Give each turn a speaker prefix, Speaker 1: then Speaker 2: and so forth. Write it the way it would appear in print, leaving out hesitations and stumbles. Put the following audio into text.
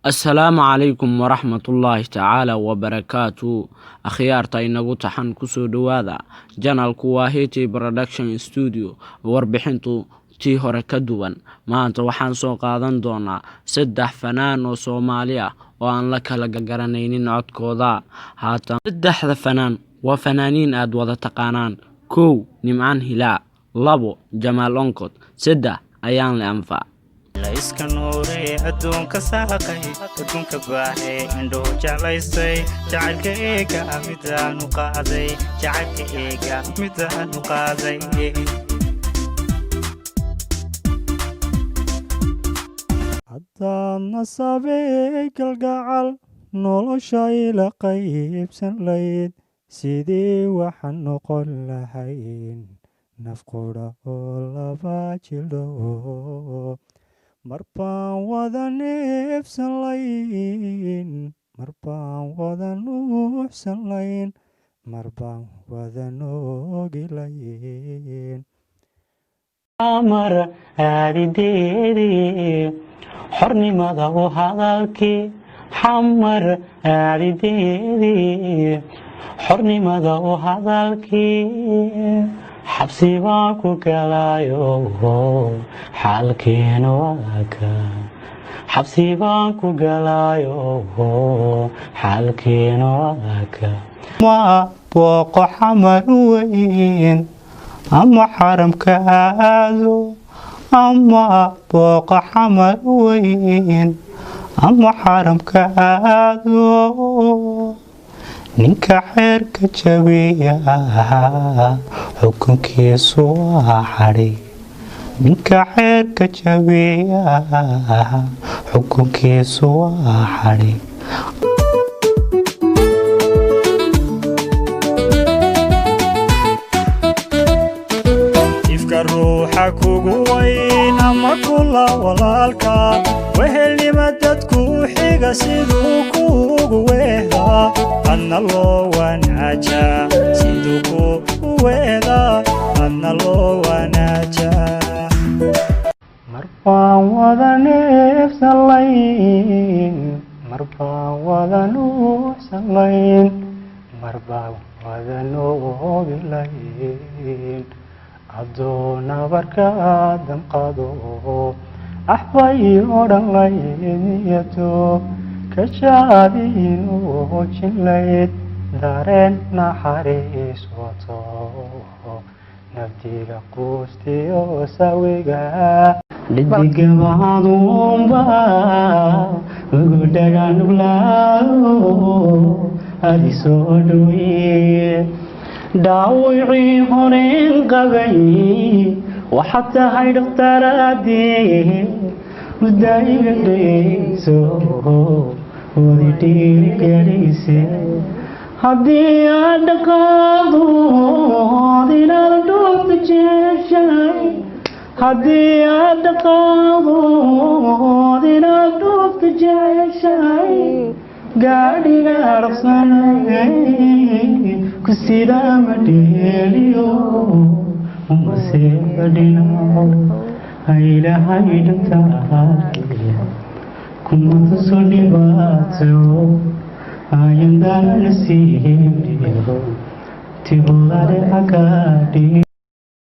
Speaker 1: السلام عليكم ورحمة الله تعالى وبركاته. أخيارتا إنغو تحن كسو دوادا جانال كواهيتي برودكشن ستوديو warbixintu tii hore ka duwan. maanta waxaan soo qaadan doonaa 3 fanaan oo Soomaali ah oo aan la kala garanaynin codkooda. haatan 3 fanaan waa fanaaniin aad wada taqaanaan. 1 Nimcaan Hilaac, 2 Jamaal Onkod, 3 Ayaan Le Anfac.
Speaker 2: la iska noore adduunka saaqay adduunka baaxay indhoo jeclaysay jacaylka eega midaan u qaaday
Speaker 3: haddaan nasabay kalgacal nolosha ila qaybsan layd sidii waxaan noqon lahayn naf qudha oo laba jildho marbaan wada neefsan layn marbaan wada nuuxsan layn marbaan wada noogi layn
Speaker 4: amar aadideedii xornimada u hadalkii xamar aadideedii xornimada u hadalkii xabsi baan ku galayo xaalkeena waaka xabsi baan ku galayo xaalkeena waaka
Speaker 3: ma booqo xamar weyn ama xaramka aado ama booqo xamar weyn ama xaramka aado ninka xeerka jabiya xukunkiisu waa xadhi ninka xeerka jabiya xukunkiisu waa xadhi
Speaker 2: ifka ruuxa kugu weyn ama kula walaalka wehelnima dadku xiga siduu kuugu weehdaa adna loo wanaajaa siduu kuugu weehdaa adna loo wanaajaa
Speaker 3: marbaan wada neefsan layn marbaan wada nuuxsan layn marbaan wada noogi layn addoona barka damqado axbay odhan layniyato kajaadiinuu jinlayd dareen naxariis wato naftiga quustiyo sawiga dhidigabaadunba ugu dhagaanuglaao adi soo dhawiye dhaawicii horeyn qabay waxaad tahay dhakhtaradii mudaiga dhegeyso wadi dhiirigelise haddii aad dhaqaadood inaad dhoofta jeceshahay haddii aad dhaqaadood inaad dhoofta jeceshahay gaadhiga dhaqsanay ku sidaa ma dheeliyo umaseedhina haylahay dhantahay kuma tuso dhibaato ayandana nasiibiyo tihulare hagaadhi